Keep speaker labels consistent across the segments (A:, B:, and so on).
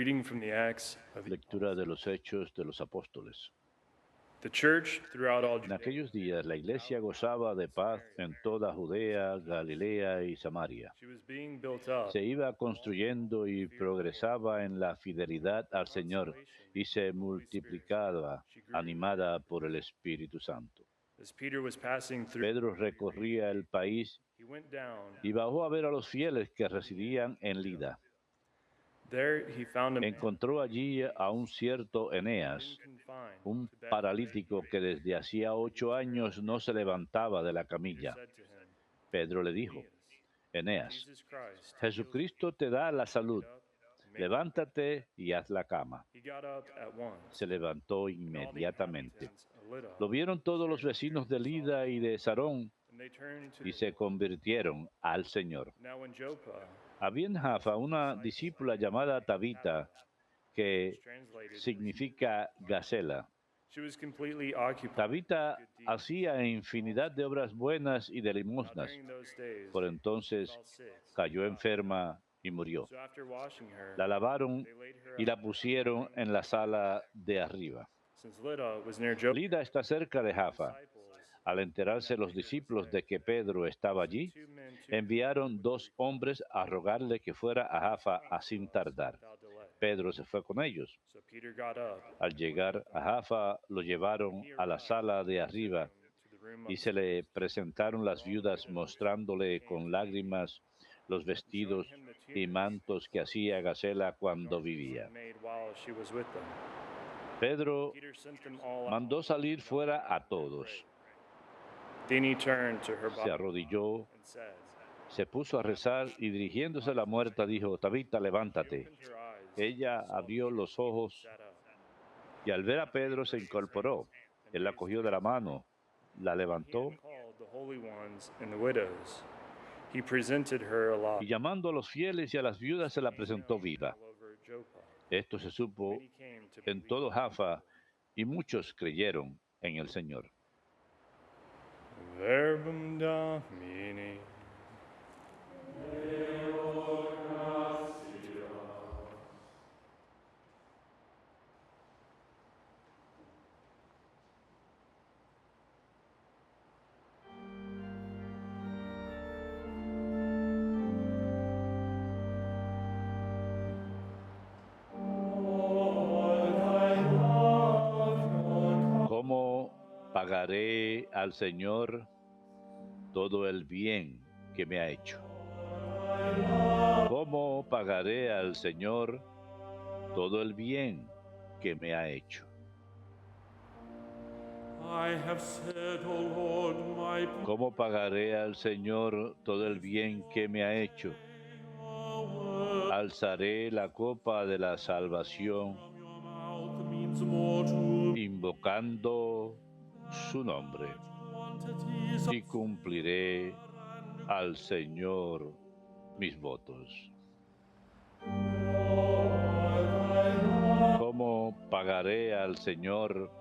A: reading from the Acts of the
B: Lectura de los Hechos de los Apóstoles.
A: The church throughout all
B: En
A: Judea.
B: aquellos días la iglesia gozaba de paz en toda Judea, Galilea y Samaria.
A: She was being built up.
B: Se iba construyendo y progresaba en la fidelidad al Señor y se multiplicaba, animada por el Espíritu Santo.
A: As Peter was passing through,
B: Pedro recorría el país
A: he went down.
B: y bajó a ver a los fieles que residían en Lida.
A: There he found a man
B: Encontró allí a un cierto Eneas,
A: confined
B: un
A: to bed.
B: paralítico que desde hacía 8 años no se levantaba de la
A: Peter
B: camilla.
A: said to him,
B: Pedro le dijo, Eneas,
A: Jesus Christ,
B: Jesucristo te da la salud, levántate y haz la cama.
A: he got up at once.
B: Se levantó
A: And all the
B: inmediatamente.
A: inhabitants of Lydda
B: Lo vieron todos los vecinos de Lida y de Sarón
A: and they turned to
B: y se convirtieron al Señor.
A: Now in Joppa,
B: Había en Jaffa una discípula llamada Tabita, que
A: translated,
B: significa gacela.
A: she was completely occupied
B: Tabita
A: with good deeds.
B: hacía infinidad de obras buenas y de limosnas.
A: During those days,
B: Por entonces
A: she fell sick.
B: cayó enferma y murió.
A: So after washing her,
B: La lavaron
A: they laid her
B: y la
A: up.
B: pusieron en la sala de arriba.
A: Since Lydda was near Joppa,
B: Lida está cerca de Jaffa.
A: disciples
B: Al enterarse los discípulos de que Pedro estaba allí,
A: two men to
B: enviaron 2 hombres a rogarle que fuera a Jaffa sin tardar.
A: without delay.
B: Pedro se fue con ellos.
A: So Peter got up
B: Al llegar a Jaffa, lo llevaron a la sala de arriba
A: to the room
B: y se le presentaron las viudas mostrándole con lágrimas los vestidos y mantos que hacía Gacela cuando vivía.
A: made while she was with them.
B: Pedro
A: Peter sent them all out.
B: mandó salir fuera a todos.
A: Then he turned to her
B: Se
A: body
B: arrodilló,
A: and said,
B: se puso a rezar y dirigiéndose a la muerta dijo, Tabita, levántate.
A: opened her eyes,
B: Ella abrió los ojos
A: sat up.
B: y al ver a Pedro se incorporó. Él la cogió de la mano, la
A: He
B: levantó
A: had called the holy ones and the widows. He presented her alive.
B: y llamando a los fieles y a las viudas se la presentó viva.
A: All over Joppa.
B: Esto se supo
A: Many came to
B: en
A: believe.
B: todo Jaffa y muchos creyeron en el Señor.
A: Verbum Domini.
B: ¿Cómo pagaré al Señor todo el bien que me ha hecho? ¿Cómo pagaré al Señor todo el bien que me ha hecho?
C: I have said, O Lord, my
B: ¿Cómo pagaré al Señor todo el bien que me ha hecho? Alzaré la copa de la salvación,
C: your mouth means more to
B: invocando su nombre,
C: quantities
B: y cumpliré al Señor mis votos. ¿Cómo pagaré al Señor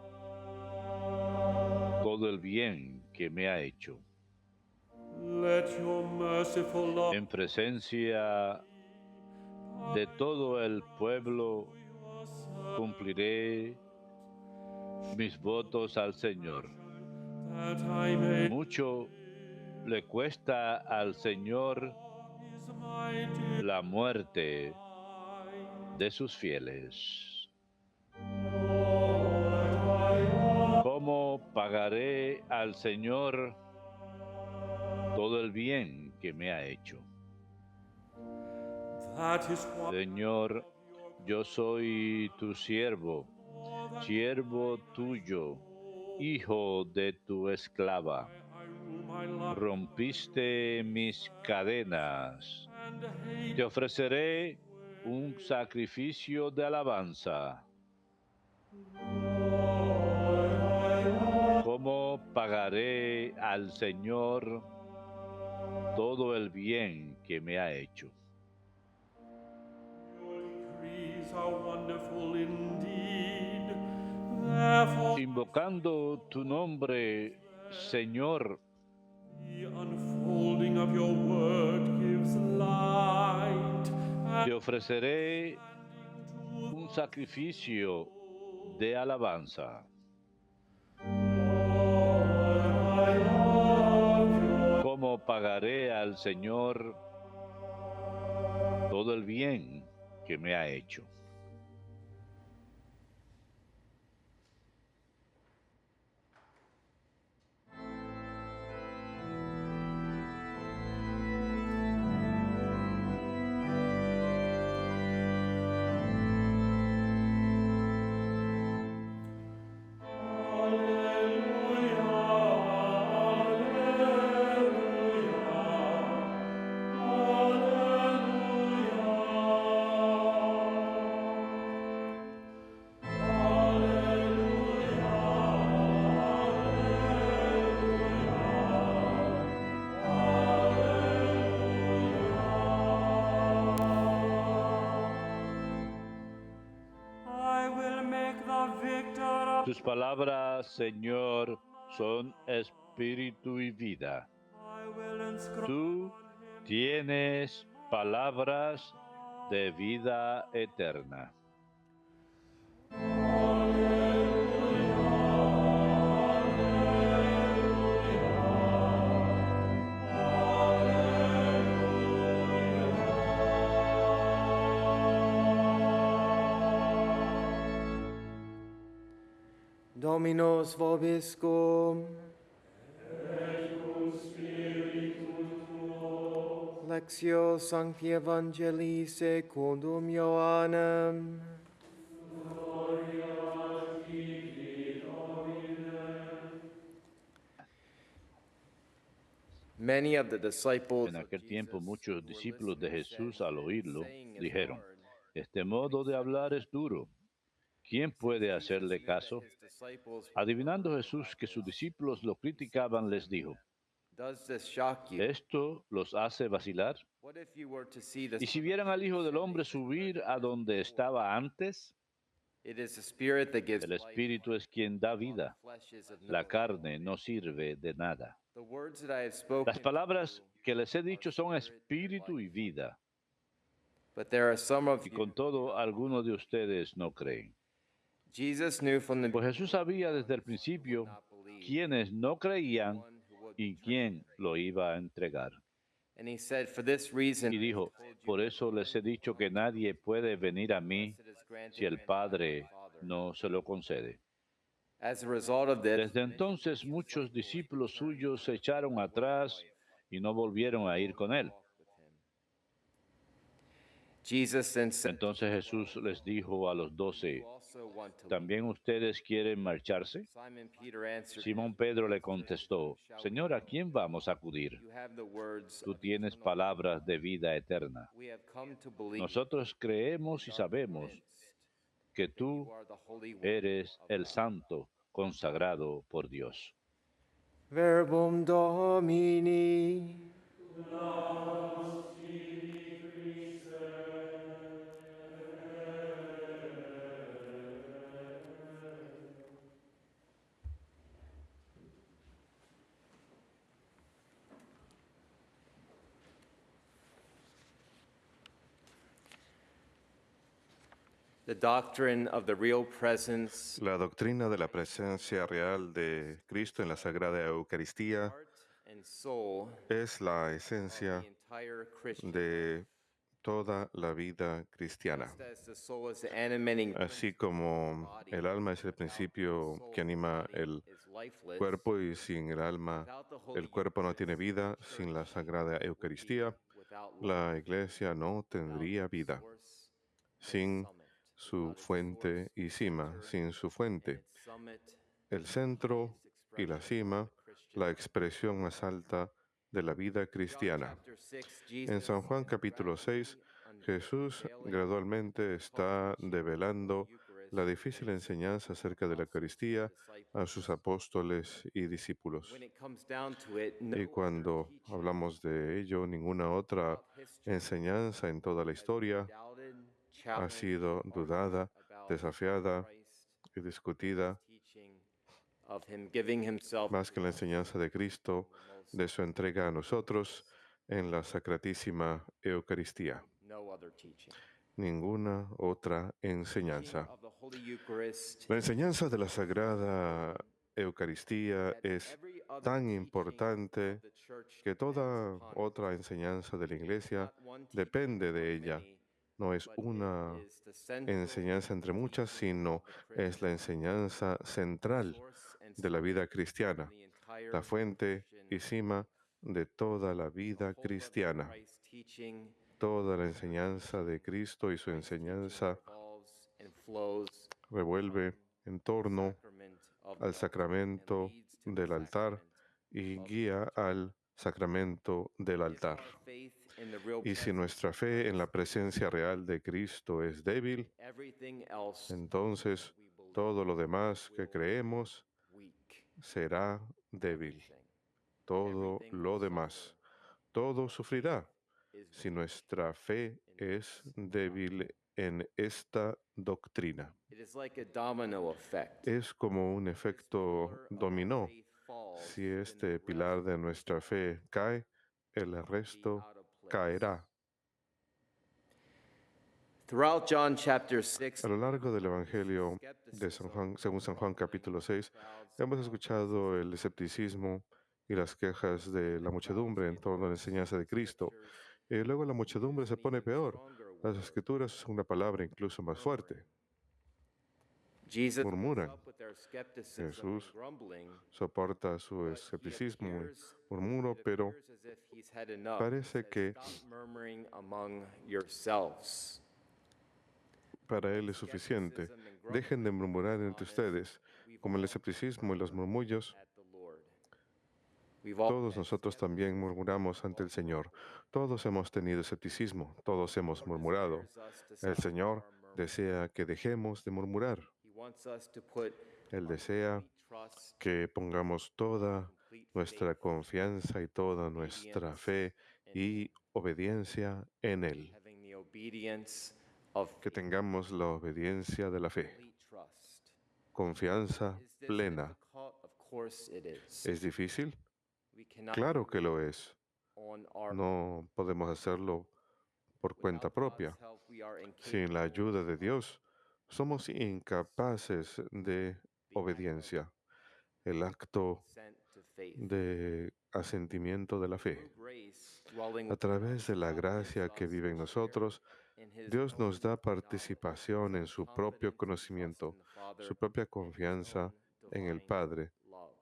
B: todo el bien que me ha hecho?
C: let your merciful love
B: En presencia de todo el pueblo cumpliré mis votos al Señor.
C: that I may
B: Mucho le cuesta al Señor
C: is my
B: la muerte de sus fieles. ¿Cómo pagaré al Señor todo el bien que me ha hecho?
C: that is why
B: Señor, yo soy tu siervo, siervo tuyo, hijo de tu esclava.
C: I rule my life
B: Rompiste mis cadenas.
C: and hate
B: Te ofreceré un sacrificio de alabanza. ¿Cómo pagaré al Señor todo el bien que me ha hecho?
C: your decrees are wonderful indeed. Therefore,
B: Invocando tu nombre, Señor,
C: the unfolding of your word gives light.
B: te ofreceré sacrificio de alabanza. ¿Cómo pagaré al Señor todo el bien que me ha hecho?
C: I will make the victor of
B: Tus palabras, Señor, son espíritu y vida.
C: I will inscribe
B: Tú
C: on him
B: tienes palabras de vida eterna.
D: Dominus vobiscum. Lectio Sancti Evangelii secundum Ioannem. Many of the disciples
B: En
D: of
B: aquel tiempo
D: Jesus
B: muchos
D: who were
B: discípulos de
D: listening said,
B: Jesús al oírlo
D: "Saying is
B: dijeron,
D: hard."
B: este modo de hablar es duro. ¿Quién puede hacerle caso?
D: His disciples
B: Adivinando Jesús que sus discípulos lo criticaban, les dijo,
D: Does this shock you?
B: ¿esto los hace vacilar?
D: What if you were to see the
B: ¿Y si
D: Son of
B: vieran al
D: Man
B: Hijo del Hombre
D: ascending
B: subir a donde estaba antes?
D: It is the Spirit that gives
B: El
D: life,
B: Espíritu es quien da
D: while the
B: vida.
D: flesh is of no
B: La
D: avail.
B: carne no sirve de nada.
D: The words that I have spoken
B: Las
D: to
B: palabras
D: you
B: que les he
D: are
B: dicho son
D: spirit and
B: espíritu y
D: life.
B: vida.
D: But there are some of
B: Y
D: you
B: con
D: who
B: todo,
D: do not
B: algunos de
D: believe.
B: ustedes no creen.
D: Jesus knew from the
B: Pues Jesús sabía desde el principio quiénes no creían
D: one who would
B: y
D: betray
B: quién
D: him.
B: lo iba a entregar.
D: And he said, "For this reason
B: Y
D: I have
B: dijo,
D: told you
B: por eso les he dicho que nadie puede venir a mí
D: unless it is granted
B: si el
D: by my
B: Padre
D: Father."
B: no se lo concede.
D: As a result of this,
B: Desde entonces muchos discípulos suyos se echaron atrás y no volvieron a ir con él.
D: Jesus then said,
B: Entonces Jesús les dijo a los 12,
D: "You also want to leave?"
B: ¿también ustedes quieren marcharse?
D: Simon Peter answered,
B: Simón Pedro le contestó, Señor, ¿a quién vamos a acudir?
D: "You have the words
B: Tú
D: of
B: tienes
D: eternal life.
B: palabras de vida eterna.
D: We have come to believe
B: Nosotros creemos y
D: and are
B: sabemos
D: convinced
B: que
D: that
B: tú
D: you are the Holy One
B: eres
D: of
B: el
D: God."
B: santo consagrado por Dios.
D: Verbum Domini. The doctrine of the real presence
E: La doctrina de la presencia real de Cristo en la Sagrada Eucaristía
D: heart and soul
E: es la
D: of the
E: esencia
D: entire Christian
E: de toda la vida cristiana.
D: life. Just as the soul is the animating
E: Así como el alma es el principio que anima el
D: is lifeless,
E: cuerpo y sin el alma
D: without the Holy
E: el cuerpo no tiene vida, sin la Sagrada Eucaristía
D: without
E: la Iglesia no tendría vida,
D: source,
E: sin su fuente y cima, sin su fuente,
D: summit,
E: el centro y la cima, la expresión más alta de la vida cristiana.
D: chapter 6,
E: En
D: Jesus
E: San Juan capítulo 6, Jesús gradualmente está develando la difícil enseñanza acerca de la Eucaristía a sus apóstoles y discípulos.
D: when it comes down to it, no
E: Y cuando hablamos de ello, ninguna otra enseñanza en toda la historia
D: doubted,
E: ha
D: challenged,
E: sido dudada,
D: about
E: desafiada
D: Christ,
E: y discutida
D: teaching of him giving himself
E: más que la enseñanza de Cristo, de su entrega a nosotros en la Sacratísima Eucaristía.
D: no other teaching.
E: ninguna otra enseñanza.
D: Of the Holy Eucharist
E: La enseñanza de la Sagrada Eucaristía es
D: every other
E: tan
D: teaching
E: importante
D: of the church
E: que toda
D: depends upon it.
E: otra enseñanza de la Iglesia
D: Not one teaching
E: depende de
D: among
E: ella.
D: many,
E: No es
D: but
E: una
D: it is the central
E: enseñanza entre muchas, sino es la enseñanza central
D: source and
E: de la vida
D: summation
E: cristiana,
D: of the entire
E: la fuente
D: Christian
E: y cima de toda la vida
D: whole of
E: cristiana.
D: Christ's teaching.
E: Toda la enseñanza de Cristo y su
D: Christ's teaching
E: enseñanza
D: revolves and flows
E: revuelve en torno
D: sacrament of the
E: al
D: altar and
E: sacramento
D: leads to the
E: del altar
D: sacrament
E: y
D: of the
E: guía
D: altar.
E: al sacramento del
D: If
E: altar.
D: our faith in the real
E: Y si
D: presence
E: nuestra
D: of
E: fe en la
D: Christ,
E: presencia real de Cristo es débil,
D: everything else
E: entonces
D: we believe
E: todo lo demás que
D: will
E: creemos
D: weak.
E: será débil.
D: Everything.
E: Todo
D: Everything
E: lo
D: will
E: demás,
D: suffer
E: todo sufrirá
D: is
E: si
D: weak.
E: nuestra fe es débil en esta doctrina.
D: It is like a domino effect.
E: Es como un efecto
D: Pillar of
E: dominó.
D: faith falls,
E: Si
D: then
E: este
D: the
E: pilar
D: rest
E: de nuestra fe cae, el
D: will be
E: resto
D: out of place.
E: caerá.
D: Throughout John chapter 6,
E: A lo largo del Evangelio de San Juan, según San Juan capítulo 6, hemos escuchado el escepticismo y las quejas de la muchedumbre en torno a la enseñanza de Cristo. Y luego la muchedumbre se pone peor. Las escrituras usan una palabra incluso más fuerte.
D: Jesus
E: Murmuran.
D: puts up with their skepticism and
E: Jesús
D: grumbling,
E: soporta su
D: but he
E: escepticismo y
D: appears-
E: murmuro,
D: it
E: pero
D: appears as if he's had enough.
E: parece
D: He says,
E: que
D: "Stop murmuring among yourselves."
E: para él es suficiente. Dejen de murmurar entre ustedes, como el escepticismo y los murmullos.
D: At the Lord. We've all
E: Todos nosotros también murmuramos ante el Señor. Todos hemos tenido escepticismo, todos hemos murmurado.
D: desires us to
E: El
D: stop
E: Señor
D: our murmuring.
E: desea que dejemos de murmurar.
D: He wants us to put
E: Él
D: our
E: desea
D: complete trust,
E: que pongamos toda
D: complete
E: nuestra
D: faith,
E: confianza y toda nuestra fe y obediencia en Él.
D: having the obedience of
E: Que tengamos la obediencia de la fe,
D: complete trust.
E: confianza
D: Is this
E: plena.
D: difficult? Of course it is.
E: ¿Es difícil?
D: We cannot
E: Claro que lo es.
D: on our
E: No podemos hacerlo por cuenta
D: without
E: propia.
D: God's help, we are
E: Sin la
D: incapable
E: ayuda de Dios, somos incapaces de obediencia, el acto
D: consent to faith.
E: de asentimiento de la fe.
D: Through grace, dwelling
E: A través de la
D: God
E: gracia
D: gives
E: que
D: us
E: vive en
D: a
E: nosotros,
D: share in His
E: Dios nos da
D: own knowledge,
E: participación en su propio
D: confidence and trust
E: conocimiento,
D: in the Father,
E: su propia
D: and His
E: confianza
D: own
E: en el
D: divine
E: Padre,
D: love.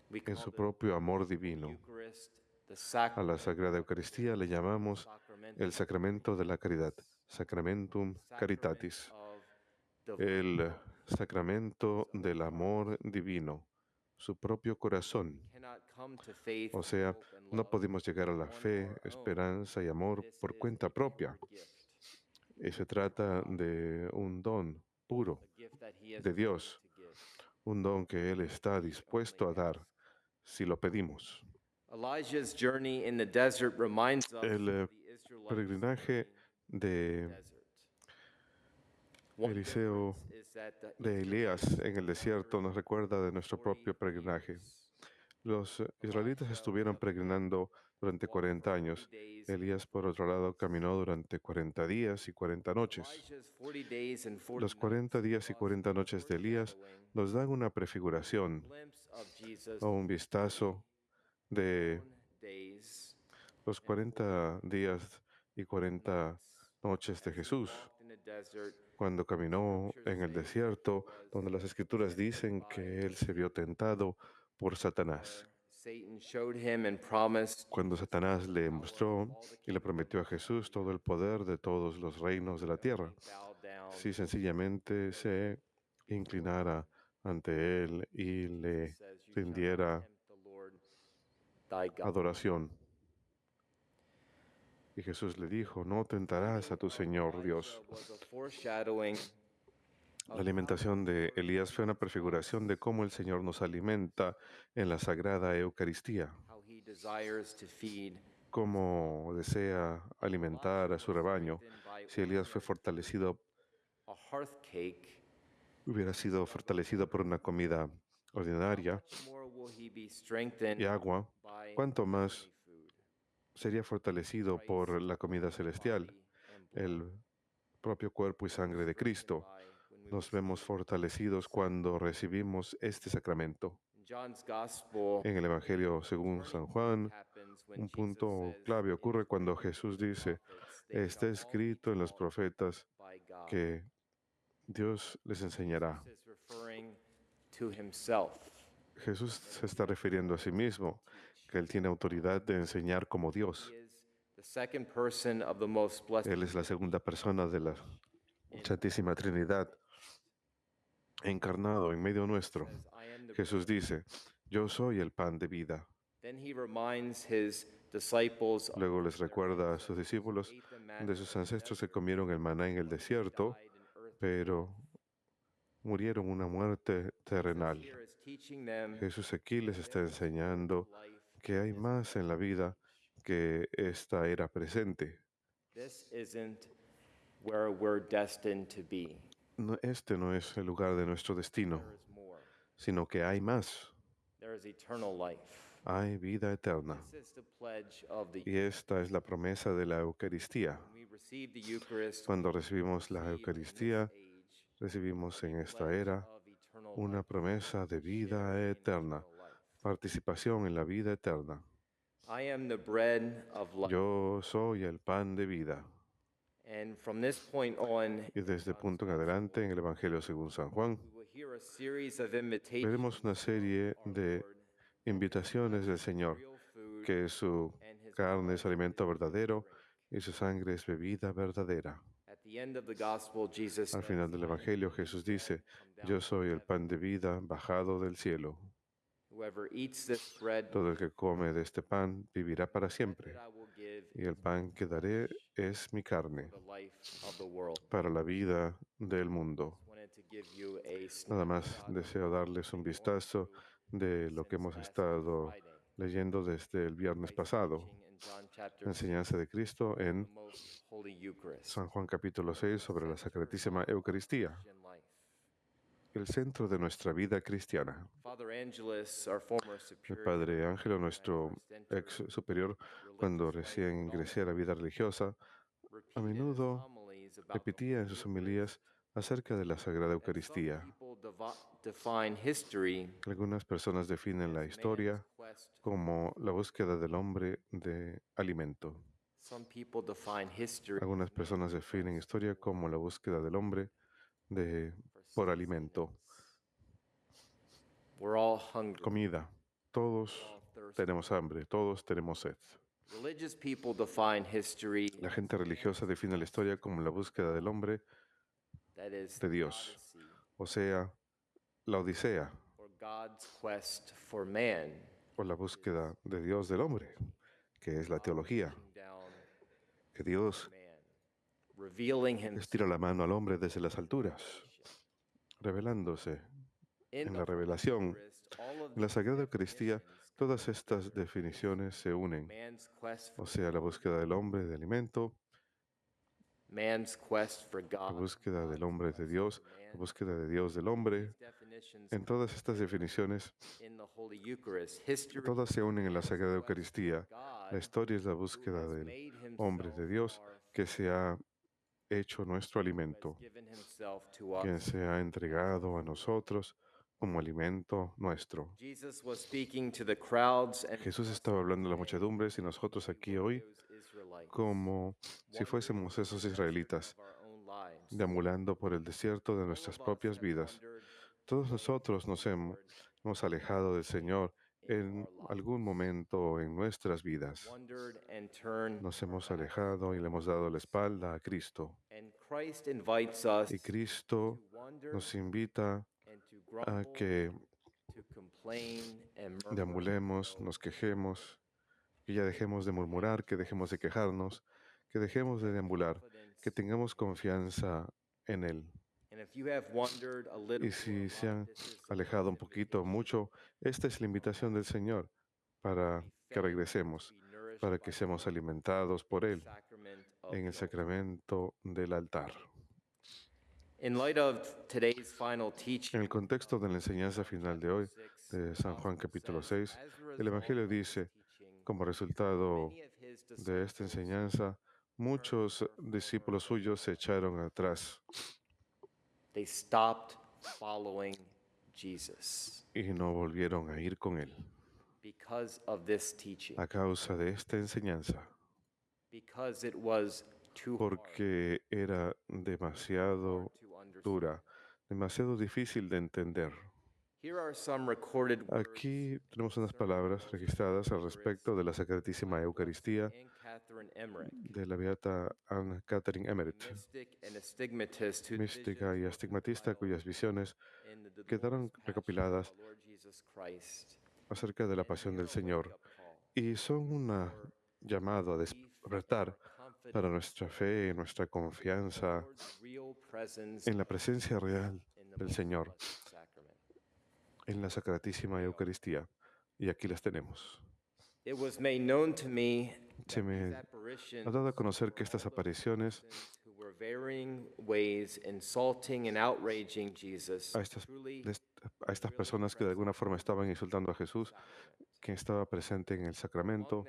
D: We
E: en
D: call
E: su
D: the
E: propio amor divino.
D: Eucharist the
E: A la
D: sacrament
E: Sagrada Eucaristía le llamamos el sacramento de la caridad, Sacramentum Caritatis, el sacramento del amor divino, su propio corazón. O sea, no podemos llegar a la fe, esperanza y amor por cuenta propia. Y se trata de un don puro de Dios, un don que Él está dispuesto a dar si lo pedimos.
D: Elijah's journey in the desert reminds us
E: El
D: of the Israelites
E: peregrinaje de
D: desert. One
E: Eliseo
D: difference is that the
E: de Elías en el desierto nos recuerda de nuestro propio peregrinaje. Los israelitas estuvieron peregrinando durante 40 años. Elías, por otro lado, caminó durante 40 días y 40 noches.
D: Elijah's 40 days and 40
E: Los 40 días y 40 noches de Elías nos dan una prefiguración
D: glimpse of Jesus'
E: o un vistazo de
D: days
E: los 40 días y 40 noches de Jesús,
D: in the desert.
E: cuando caminó en el desierto, donde las escrituras dicen que Él se vio tentado por Satanás.
D: Satan showed him and promised
E: Cuando Satanás le mostró y le prometió a Jesús todo el poder de todos los reinos de la tierra,
D: bow down
E: si sencillamente se inclinara ante Él y le
D: says, "You shall not
E: rindiera
D: tempt the Lord thy God."
E: adoración. Y Jesús le dijo, no tentarás a tu Señor Dios.
D: Was a foreshadowing
E: La alimentación de Elías fue una prefiguración de cómo el Señor nos alimenta en la Sagrada Eucaristía,
D: how he desires to feed.
E: cómo desea alimentar a su rebaño. Si Elías fue fortalecido,
D: A hearth cake,
E: hubiera sido fortalecido por una comida ordinaria
D: more will he be strengthened
E: y agua,
D: by
E: cuánto más
D: food.
E: sería fortalecido por la comida celestial. el propio cuerpo y sangre de Cristo. Nos vemos fortalecidos cuando recibimos este sacramento. En el Evangelio según San Juan, un punto clave ocurre cuando Jesús dice, está escrito en los profetas que Dios les enseñará. Jesús se está refiriendo a sí mismo, que Él tiene autoridad de enseñar como Dios. Él es la segunda persona de la Santísima Trinidad, encarnado en medio nuestro. Jesús dice, yo soy el pan de vida. Luego les recuerda a sus discípulos de sus ancestros que comieron el maná en el desierto, pero murieron una muerte terrenal. Jesús aquí les está enseñando que hay más en la vida que esta era presente. Este no es el lugar de nuestro destino, sino que hay más. Hay vida eterna. Y esta es la promesa de la Eucaristía. Cuando recibimos la Eucaristía, recibimos en esta era una promesa de vida eterna, participación en la vida eterna. Yo soy el pan de vida. Y desde punto en adelante, en el Evangelio según San Juan, veremos una serie de invitaciones del Señor, que su carne es alimento verdadero y su sangre es bebida verdadera. Al final del Evangelio, Jesús dice, yo soy el pan de vida bajado del cielo. Todo el que come de este pan vivirá para siempre. Y el pan que daré es mi carne para la vida del mundo. Nada más deseo darles un vistazo de lo que hemos estado leyendo desde el viernes pasado. La enseñanza de Cristo en San Juan capítulo 6 sobre la Sacratísima Eucaristía, el centro de nuestra vida cristiana. El Padre Ángelo, nuestro ex superior, cuando recién ingresé a la vida religiosa, a menudo repetía en sus homilías acerca de la Sagrada Eucaristía. Algunas personas definen la historia como la búsqueda del hombre de alimento. Algunas personas definen historia como la búsqueda del hombre por alimento. Comida. Todos tenemos hambre, todos tenemos sed. La gente religiosa define la historia como la búsqueda del hombre de Dios, o sea, la Odisea, o la búsqueda de Dios del hombre, que es la teología, que Dios estira la mano al hombre desde las alturas, revelándose en la revelación. En la Sagrada Eucaristía, todas estas definiciones se unen, o sea, la búsqueda del hombre de alimento, la búsqueda del hombre de Dios, la búsqueda de Dios del hombre. En todas estas definiciones, todas se unen en la Sagrada Eucaristía. La historia es la búsqueda del hombre de Dios que se ha hecho nuestro alimento, quien se ha entregado a nosotros como alimento nuestro. Jesús estaba hablando a las muchedumbres y nosotros aquí hoy como si fuésemos esos israelitas, deambulando por el desierto de nuestras propias vidas. Todos nosotros nos hemos alejado del Señor en algún momento en nuestras vidas. Nos hemos alejado y le hemos dado la espalda a Cristo. Y Cristo nos invita a que deambulemos, nos quejemos, que ya dejemos de murmurar, que dejemos de quejarnos, que dejemos de deambular, que tengamos confianza en Él. Y si se han alejado un poquito, mucho, esta es la invitación del Señor para que regresemos, para que seamos alimentados por Él en el sacramento del altar. En el contexto de la enseñanza final de hoy, de San Juan capítulo 6, el Evangelio dice, como resultado de esta enseñanza, muchos discípulos suyos se echaron atrás
D: They stopped following Jesus
E: y no volvieron a ir con él
D: because of this teaching,
E: a causa de esta enseñanza,
D: because it was too hard
E: porque era demasiado
D: to understand.
E: dura, demasiado difícil de entender.
D: Here are some recorded words
E: Aquí tenemos unas palabras registradas al respecto de la Sacratísima Eucaristía
D: Anne Catherine Emmerich,
E: de la beata Anne Catherine Emmerich,
D: mystic and astigmatist, whose
E: mística y
D: visions were
E: astigmatista, cuyas visiones
D: in the
E: quedaron
D: dolorous passion
E: recopiladas
D: of our Lord Jesus Christ.
E: acerca de la pasión del Señor
D: Wake-up call
E: y son un llamado a despertar para nuestra fe y nuestra confianza
D: Lord's real presence
E: en la presencia real
D: in the
E: del
D: most
E: Señor
D: blessed sacrament.
E: en la Sacratísima Eucaristía. Y aquí las tenemos.
D: It was made known to me
E: Se me
D: these apparitions
E: ha dado a conocer que estas apariciones
D: who were varying ways insulting and outraging Jesus
E: a estas,
D: truly
E: a estas personas que de alguna forma estaban insultando a Jesús, quien estaba presente en el sacramento.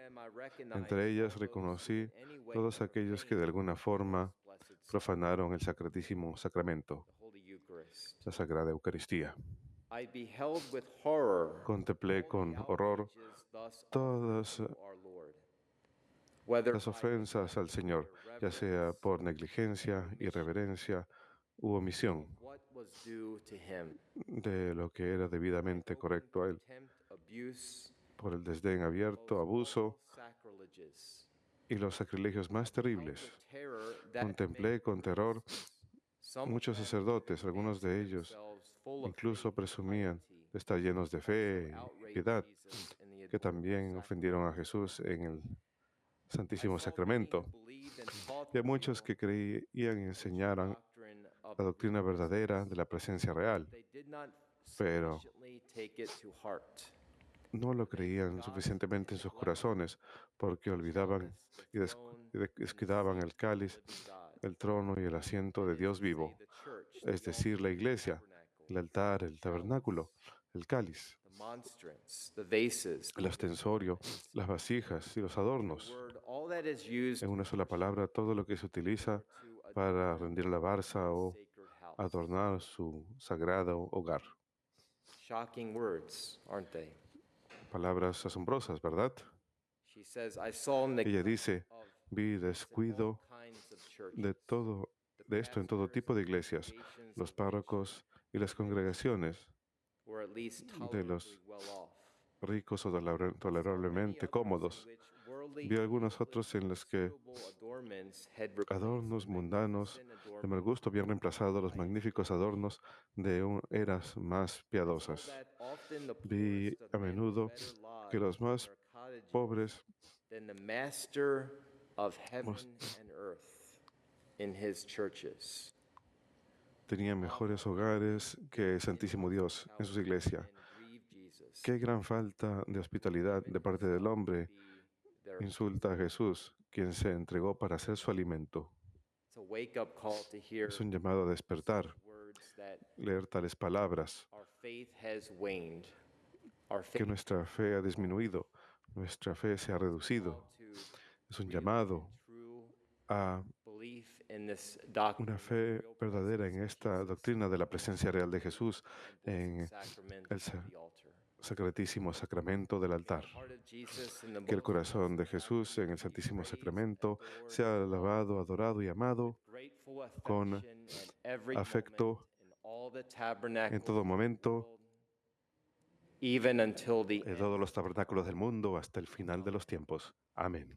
E: Entre ellas reconocí todos aquellos que de alguna forma profanaron el Sacratísimo Sacramento,
D: the Holy Eucharist.
E: la Sagrada Eucaristía.
D: I beheld with horror
E: Contemplé con horror
D: outrages thus
E: todas
D: to our Lord, whether
E: las ofensas al Señor, ya sea por negligencia, irreverencia u omisión
D: what was due to him,
E: de lo que era debidamente correcto a Él,
D: contempt, abuse,
E: por el desdén abierto, abuso
D: sacrileges.
E: y los sacrilegios más terribles.
D: With terror that
E: Contemplé con terror
D: some
E: muchos sacerdotes, algunos de ellos
D: themselves full of
E: incluso
D: faith,
E: presumían
D: piety,
E: de estar llenos de fe y
D: outraged
E: piedad,
D: Jesus in the
E: que
D: adorable
E: también ofendieron a Jesús en el Santísimo Sacramento. Y a muchos que creían y enseñaran la doctrina verdadera de la presencia real, pero no lo creían suficientemente en sus corazones porque olvidaban y descuidaban el cáliz, el trono y el asiento de Dios vivo, es decir, la iglesia, el altar, el tabernáculo, el cáliz, el ostensorio, las vasijas y los adornos. En una sola palabra, todo lo que se utiliza para rendir alabanza o adornar su sagrado hogar.
D: Shocking words, aren't they?
E: Palabras asombrosas, ¿verdad?
D: She says, I saw
E: Ella dice, vi descuido
D: kinds of churches,
E: de esto en todo tipo de iglesias, los párrocos y las congregaciones
D: or at least
E: de los
D: tolerably well off.
E: ricos o tolerablemente cómodos. Vi algunos otros en los que adornos mundanos de mal gusto habían reemplazado los magníficos adornos de eras más piadosas. Vi a menudo que los más pobres
D: than the master of heaven and earth in his churches.
E: tenían mejores hogares que el Santísimo Dios en sus iglesias. Qué gran falta de hospitalidad de parte del hombre insulta a Jesús, quien se entregó para ser su alimento.
D: It's a wake-up call to hear
E: Es un llamado a despertar,
D: words that
E: leer tales palabras,
D: our faith has waned. Our
E: que
D: faith
E: nuestra fe ha disminuido, nuestra fe se ha reducido. Es un llamado
D: true
E: a
D: belief in this doctrine
E: una fe verdadera en esta doctrina de la presencia real de Jesús en
D: sacrament
E: el
D: of the altar.
E: Sacratísimo Sacramento del altar.
D: Heart of Jesus in the
E: Que el
D: most
E: corazón de Jesús en el Santísimo Sacramento sea alabado, adorado y amado
D: grateful
E: con
D: affection at every
E: afecto
D: moment in all the tabernacles
E: en todo momento,
D: even until the
E: en todos los tabernáculos del mundo hasta el final de los tiempos. Amén.